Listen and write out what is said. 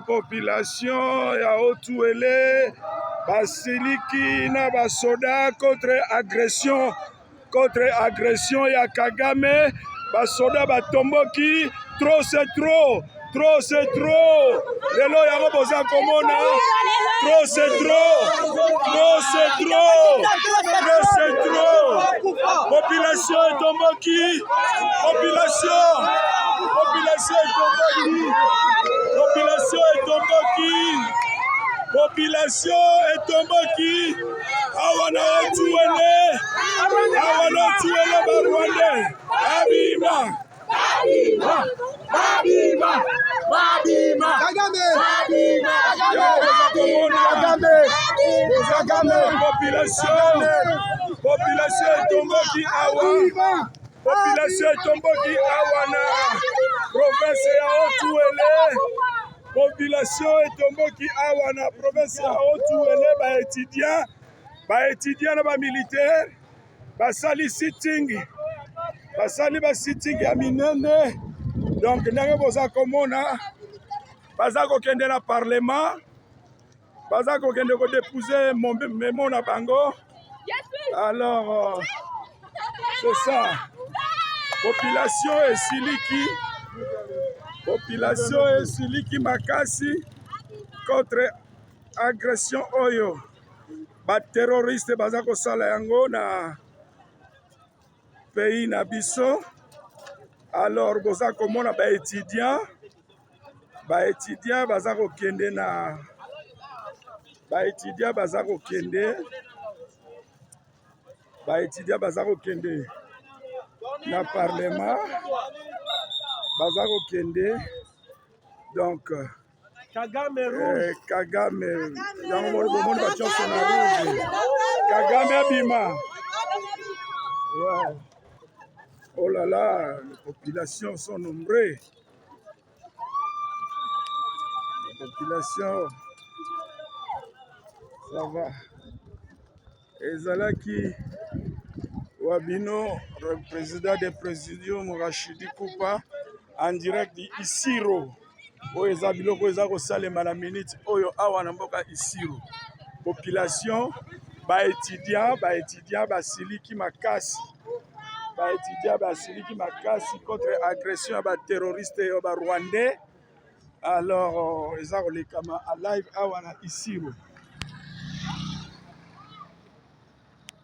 Population ya Otuele basiliki na basoda contre agression ya Kagame. Basoda batomboki. Trop c'est trop. Lelo yango boza komona. Trop c'est trop. Population etomboki. Population etomboki. Awana Otuele Barwande. Kagame. Population etomboki awa. Population etomboki awa na province ya Otuele. Population etomboki awa na province ya Otuele. Ba-étudiant na ba-militaire basali sitting ya minene. Donc ndenge boza komona baza kokende na parlement, baza kokende ko déposer memo na bango. Alors c'est ça. Population esiliki makasi contre agression oyo ba terroriste baza kosala yango na pays na biso. Alors boza komona ba étudiant baza kokende na na parlement, baza kokende. Donc Kagame yango bomoni batianso na rouge. Kagame abima. Ouais. Oh là là, les populations sont nombreuses. Les populations, ça va. Ezalaki Wabino, le président des présidiums Rachidi Koupa, en direct d'Isiro. Oyo biloko eza kosalema na minute oyo awa na mboka Isiro. Population, ba-étudiant basiliki makasi. Contre agression ya terroriste ya Rwandais. Alors eza kolekama a live awa na Isiro.